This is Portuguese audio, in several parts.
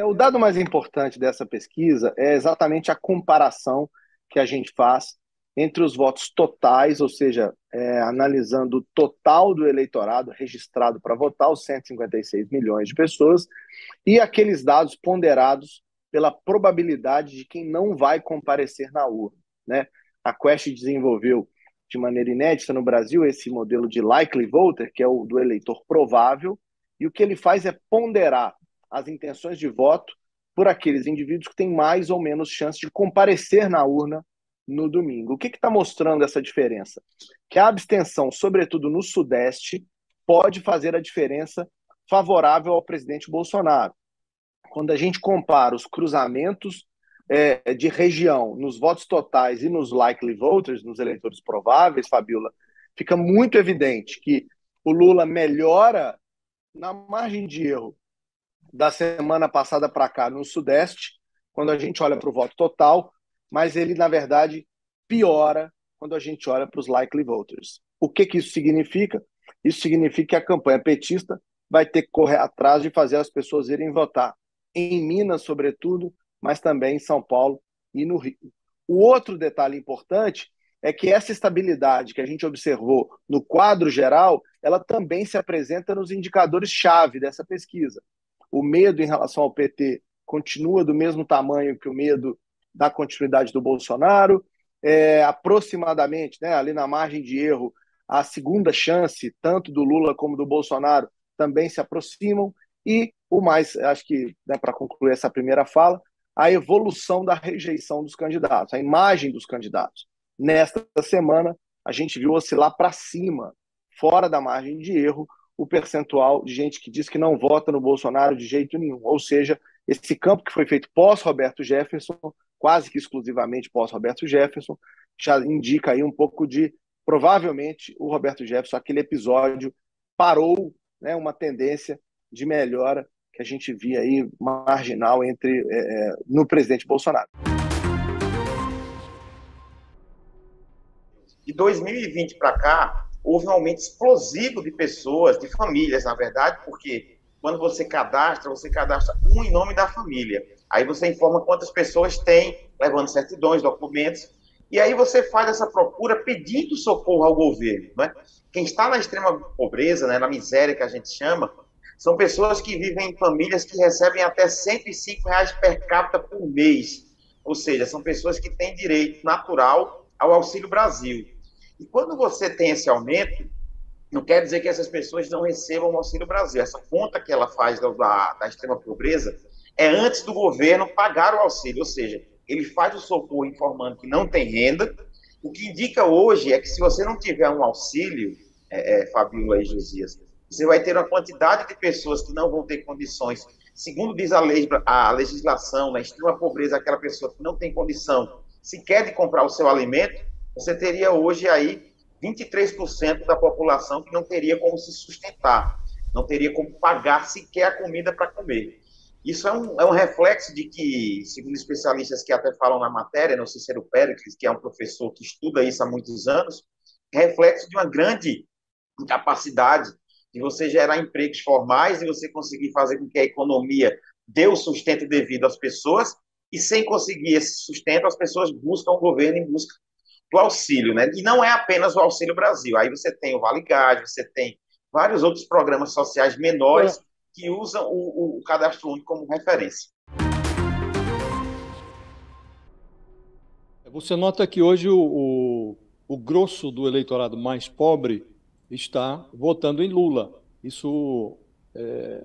O dado mais importante dessa pesquisa é exatamente a comparação que a gente faz entre os votos totais, ou seja, analisando o total do eleitorado registrado para votar, os 156 milhões de pessoas, e aqueles dados ponderados pela probabilidade de quem não vai comparecer na urna, né? A Quest desenvolveu de maneira inédita no Brasil esse modelo de likely voter, que é o do eleitor provável, e o que ele faz é ponderar as intenções de voto por aqueles indivíduos que têm mais ou menos chance de comparecer na urna no domingo. O que está mostrando essa diferença? Que a abstenção, sobretudo no Sudeste, pode fazer a diferença favorável ao presidente Bolsonaro. Quando a gente compara os cruzamentos de região nos votos totais e nos likely voters, nos eleitores prováveis, Fabiola, fica muito evidente que o Lula melhora na margem de erro da semana passada para cá no Sudeste, quando a gente olha para o voto total, mas ele, na verdade, piora quando a gente olha para os likely voters. O que isso significa? Isso significa que a campanha petista vai ter que correr atrás de fazer as pessoas irem votar. Em Minas, sobretudo, mas também em São Paulo e no Rio. O outro detalhe importante é que essa estabilidade que a gente observou no quadro geral, ela também se apresenta nos indicadores-chave dessa pesquisa. O medo em relação ao PT continua do mesmo tamanho que o medo da continuidade do Bolsonaro. Aproximadamente, né, ali na margem de erro, a segunda chance, tanto do Lula como do Bolsonaro, também se aproximam. E o mais, acho que, né, para concluir essa primeira fala, a evolução da rejeição dos candidatos, a imagem dos candidatos. Nesta semana, a gente viu oscilar para cima, fora da margem de erro, o percentual de gente que diz que não vota no Bolsonaro de jeito nenhum. Ou seja, esse campo que foi feito pós-Roberto Jefferson, quase que exclusivamente pós-Roberto Jefferson, já indica aí um pouco de, provavelmente, o Roberto Jefferson, aquele episódio, parou, né, uma tendência de melhora que a gente via aí marginal no presidente Bolsonaro. De 2020 para cá, houve um aumento explosivo de pessoas, de famílias, na verdade, porque quando você cadastra um em nome da família. Aí você informa quantas pessoas tem, levando certidões, documentos, e aí você faz essa procura pedindo socorro ao governo. Né? Quem está na extrema pobreza, né, na miséria que a gente chama, são pessoas que vivem em famílias que recebem até R$ 105 per capita por mês. Ou seja, são pessoas que têm direito natural ao Auxílio Brasil. E quando você tem esse aumento, não quer dizer que essas pessoas não recebam o Auxílio Brasil. Essa conta que ela faz da extrema pobreza é antes do governo pagar o auxílio, ou seja, ele faz o socorro informando que não tem renda. O que indica hoje é que se você não tiver um auxílio, Fabiola e Josias, você vai ter uma quantidade de pessoas que não vão ter condições. Segundo diz a legislação, na extrema pobreza, aquela pessoa que não tem condição sequer de comprar o seu alimento, você teria hoje aí 23% da população que não teria como se sustentar, não teria como pagar sequer a comida para comer. Isso é um reflexo de que, segundo especialistas que até falam na matéria, no Cícero Péricles, que é um professor que estuda isso há muitos anos, é reflexo de uma grande incapacidade de você gerar empregos formais e você conseguir fazer com que a economia dê o sustento devido às pessoas, e sem conseguir esse sustento, as pessoas buscam o governo em busca do auxílio, né? E não é apenas o Auxílio Brasil. Aí você tem o Vale Gás, você tem vários outros programas sociais menores que usam o cadastro único como referência. Você nota que hoje o grosso do eleitorado mais pobre está votando em Lula. Isso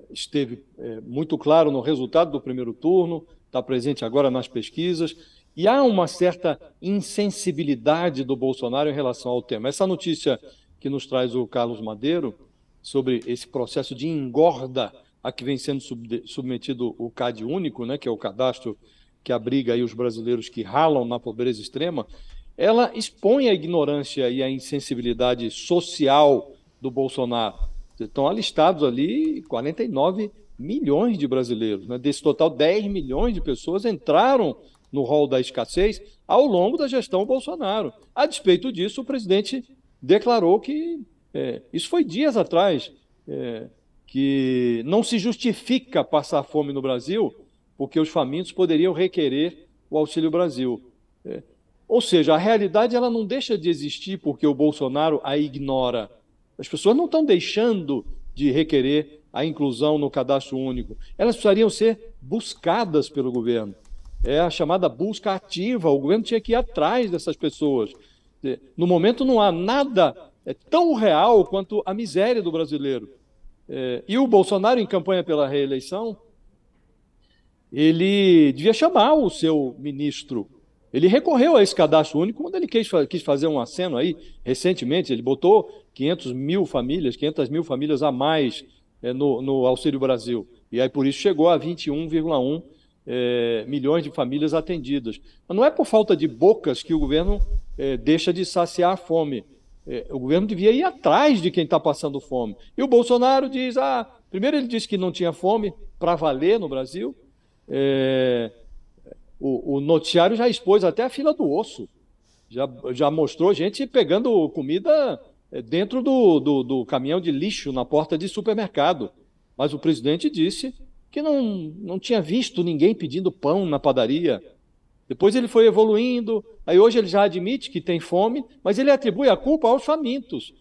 esteve muito claro no resultado do primeiro turno, está presente agora nas pesquisas, e há uma certa insensibilidade do Bolsonaro em relação ao tema. Essa notícia que nos traz o Carlos Madeiro sobre esse processo de engorda a que vem sendo submetido o CAD único, né, que é o cadastro que abriga aí os brasileiros que ralam na pobreza extrema, ela expõe a ignorância e a insensibilidade social do Bolsonaro. Estão alistados ali 49 milhões de brasileiros. Né? Desse total, 10 milhões de pessoas entraram no rol da escassez ao longo da gestão Bolsonaro. A despeito disso, o presidente declarou que, isso foi dias atrás, que não se justifica passar fome no Brasil porque os famintos poderiam requerer o Auxílio Brasil. Ou seja, a realidade ela não deixa de existir porque o Bolsonaro a ignora. As pessoas não estão deixando de requerer a inclusão no cadastro único. Elas precisariam ser buscadas pelo governo. É a chamada busca ativa. O governo tinha que ir atrás dessas pessoas. No momento não há nada tão real quanto a miséria do brasileiro. E o Bolsonaro, em campanha pela reeleição, ele devia chamar o seu ministro. Ele recorreu a esse cadastro único quando ele quis fazer um aceno aí, recentemente. Ele botou 500 mil famílias a mais no Auxílio Brasil. E aí, por isso, chegou a 21,1 milhões de famílias atendidas. Mas não é por falta de bocas que o governo deixa de saciar a fome. O governo devia ir atrás de quem está passando fome. E o Bolsonaro diz, primeiro ele disse que não tinha fome para valer no Brasil. O noticiário já expôs até a fila do osso. Já mostrou gente pegando comida dentro do caminhão de lixo na porta de supermercado. Mas o presidente disse que não tinha visto ninguém pedindo pão na padaria. Depois ele foi evoluindo, aí hoje ele já admite que tem fome, mas ele atribui a culpa aos famintos,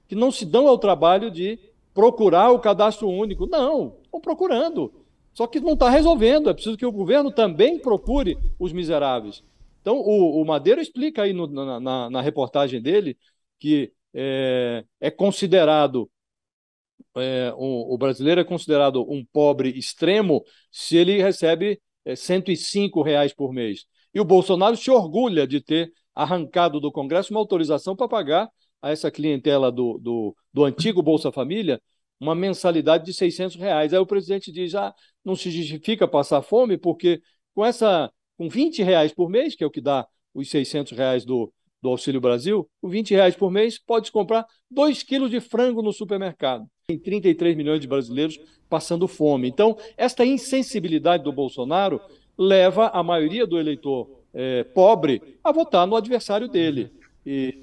que não se dão ao trabalho de procurar o cadastro único. Não, estão procurando. Só que não está resolvendo, é preciso que o governo também procure os miseráveis. Então, o Madeiro explica aí na reportagem dele que o brasileiro é considerado um pobre extremo se ele recebe R$ 105 por mês. E o Bolsonaro se orgulha de ter arrancado do Congresso uma autorização para pagar a essa clientela do antigo Bolsa Família uma mensalidade de R$ 600. Aí o presidente diz, não se justifica passar fome, porque com R$ 20 por mês, que é o que dá os R$ 600 do Auxílio Brasil, com R$ 20 por mês, pode comprar 2 quilos de frango no supermercado. Tem 33 milhões de brasileiros passando fome. Então, esta insensibilidade do Bolsonaro leva a maioria do eleitor pobre a votar no adversário dele.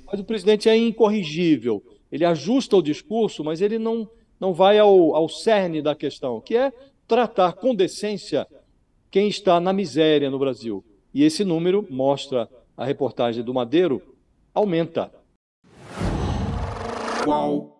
Mas o presidente é incorrigível. Ele ajusta o discurso, mas ele não vai ao cerne da questão, que é tratar com decência quem está na miséria no Brasil. E esse número, mostra a reportagem do Madeiro, aumenta. Qual?